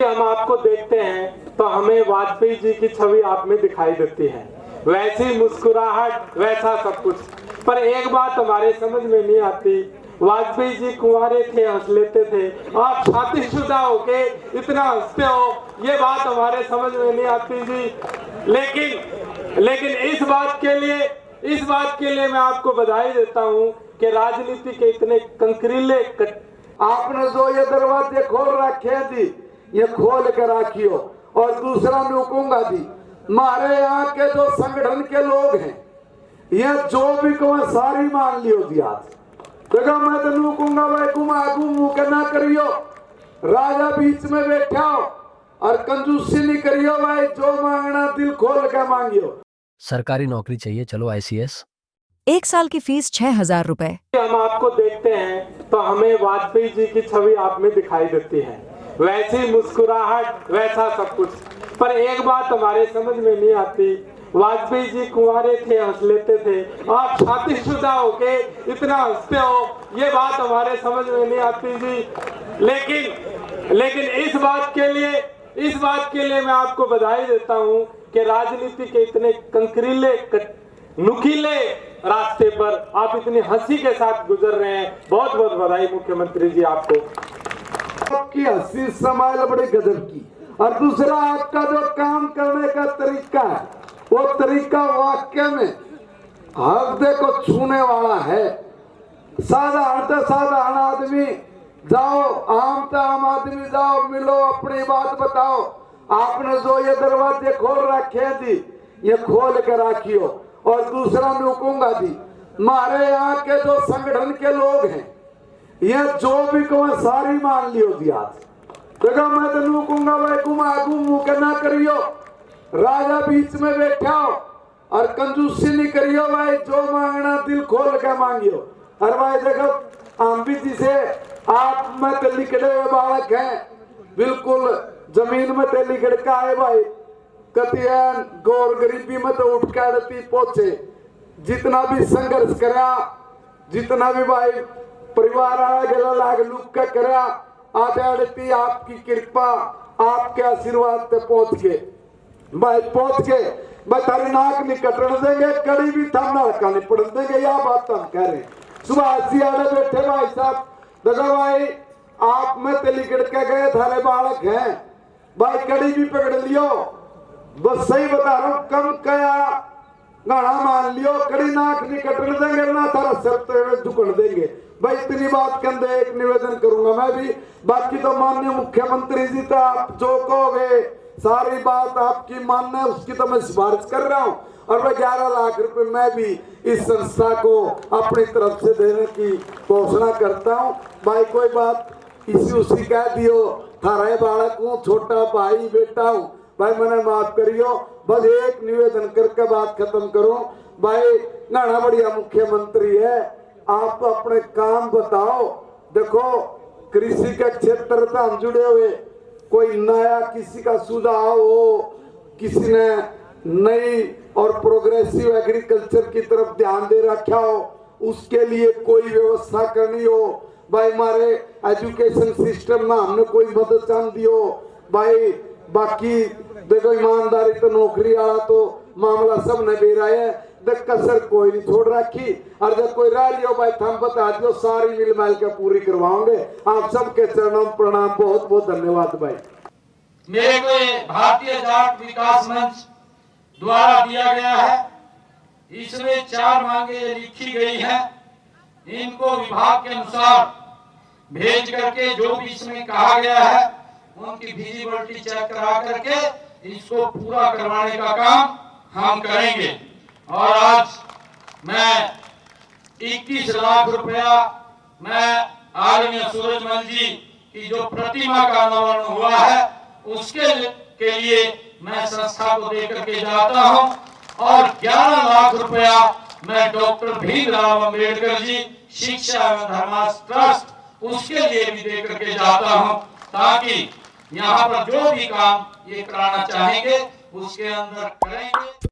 हम आपको देखते हैं तो हमें वाजपेयी जी की छवि आप में दिखाई देती है, वैसी मुस्कुराहट, वैसा सब कुछ। पर एक बात हमारे समझ में नहीं आती, वाजपेयी जी कुंवारे थे, हंस लेते थे, आप शादीशुदा होके इतना हंसते हो, ये बात हमारे समझ में नहीं आती जी। लेकिन इस बात के लिए मैं आपको बधाई देता हूँ कि राजनीति के इतने कंकरीले आपने जो ये दरवाजे खोल रखे हैं जी, ये खोल कर रखियो। और दूसरा मैं कहूंगा जी, हमारे यहाँ के जो संगठन के लोग हैं, ये जो भी कहो सारी मान लियो जी। आज देखो मैं तो नू कहूंगा भाई घुमा घूमू के ना करियो, राजा बीच में बैठा हो और कंजूसी नहीं करियो भाई, जो मांगना दिल खोल के मांगियो। सरकारी नौकरी चाहिए, चलो आईसीएस। 1 साल की फीस 6,000 रुपए। हम आपको देखते हैं तो हमें वाजपेयी जी की छवि आप में दिखाई देती है, वैसी मुस्कुराहट, वैसा सब कुछ। पर एक बात हमारे समझ में नहीं आती, वाजपेयी जी कुंवारे थे, हंस लेते थे, आप शादीशुदा होके इतना हंसते हो, ये बात हमारे समझ में नहीं आती जी। लेकिन इस बात के लिए मैं आपको बधाई देता हूँ कि राजनीति के इतने कंकरीले नुकीले रास्ते पर आप इतनी हंसी के साथ गुजर रहे हैं। बहुत बहुत बधाई मुख्यमंत्री जी आपको। आपकी हंसी समाइल बड़ी गजब की, और दूसरा आपका जो काम करने का तरीका है, वो तरीका वाकई में हृदय को छूने वाला है। साधारण आदमी जाओ, आम आदमी जाओ, मिलो, अपनी बात बताओ। आपने जो ये दरवाजे खोल रखे हैं जी, ये खोल कर रखियो। और दूसरा मैं कहूंगा जी, हमारे यहाँ के जो संगठन के लोग हैं, ये जो भी कहो सारी मान लियो जी। आज देखो मैं तो नू कहूंगा भाई घुमा घूमू के ना करियो, राजा बीच में बैठा हो और कंजूसी नहीं करियो भाई, जो मांगना दिल खोल के मांगियो। और भाई देखो हम भी जिसे आप में तो लिखड़े हुए बालक हैं, बिल्कुल जमीन में तो लिखड़ का है भाई, कतियन गौर गरीबी में तो उठ के आड़ती पहुंचे। जितना भी संघर्ष करा, जितना भी भाई परिवार आया गला लाग लुक के करा, आज आड़ती आपकी कृपा, आपके आशीर्वाद पे पहुंच गए भाई, पहुंच गए भाई। थारी नाक नहीं कटन देंगे, कड़ी भी थमना रखा नहीं पड़न देंगे, यह बात हम कह रहे। सुभाष जी आड़े बैठे भाई साहब, देखो भाई आप में ते लिकड़ के गए, थारे बालक हैं भाई, कड़ी भी पकड़ लियो, बस सही बता रहा हूँ, कम कया गाना मान लियो, कड़ी नाक नहीं कटन देंगे ना थारा सर झुकन देंगे भाई। इतनी बात के अंदर एक निवेदन करूंगा मैं भी, बाकी तो माननीय मुख्यमंत्री जी तो आप जो कहोगे सारी बात आपकी मानना है, उसकी तो मैं सिफारिश कर रहा हूँ। और मैं 11 लाख रुपए मैं भी इस संस्था को अपनी तरफ से देने की घोषणा करता हूँ भाई। कोई बात इसी उसी कह दियो, थारा बालक हूँ, छोटा भाई बेटा हूँ भाई, मैंने माफ करियो। बस एक निवेदन करके बात खत्म करूं भाई, नाना बढ़िया मुख्यमंत्री है, आप अपने काम बताओ। देखो कृषि के क्षेत्र से हम जुड़े हुए, कोई नया किसी का सुझाव हो, किसी ने नई और प्रोग्रेसिव एग्रीकल्चर की तरफ ध्यान दे रखा हो, उसके लिए कोई व्यवस्था करनी हो भाई, हमारे एजुकेशन सिस्टम में हमने कोई मदद चाह दियो भाई। बाकी देखो ईमानदारी तो नौकरी वाला तो मामला सब ने बेरा है, देख कसर कोई नहीं छोड़ रखी। और जब कोई रह लियो भाई थम बता दियो, सारी मिल मैल के पूरी करवाओगे। आप सबके चरणों में प्रणाम, बहुत बहुत धन्यवाद भाई। मेरे को भारतीय जाट विकास मंच द्वारा दिया गया है, इसमें 4 मांगे लिखी गई है, इनको विभाग के अनुसार भेज करके जो भी इसमें कहा गया है उनकी विजिबिलिटी चेक करा करके इसको पूरा करवाने का काम हम करेंगे। और आज मैं 21 लाख रुपया मैं आदरणीय सूरजमल जी की जो प्रतिमा का अनावरण हुआ है उसके लिए मैं संस्था को दे करके जाता हूं, और 11 लाख रुपया मैं डॉक्टर भीमराव अंबेडकर जी शिक्षा एवं धर्मार्थ ट्रस्ट उसके लिए भी दे करके जाता हूं, ताकि यहाँ पर जो भी काम ये कराना चाहेंगे उसके अंदर करेंगे।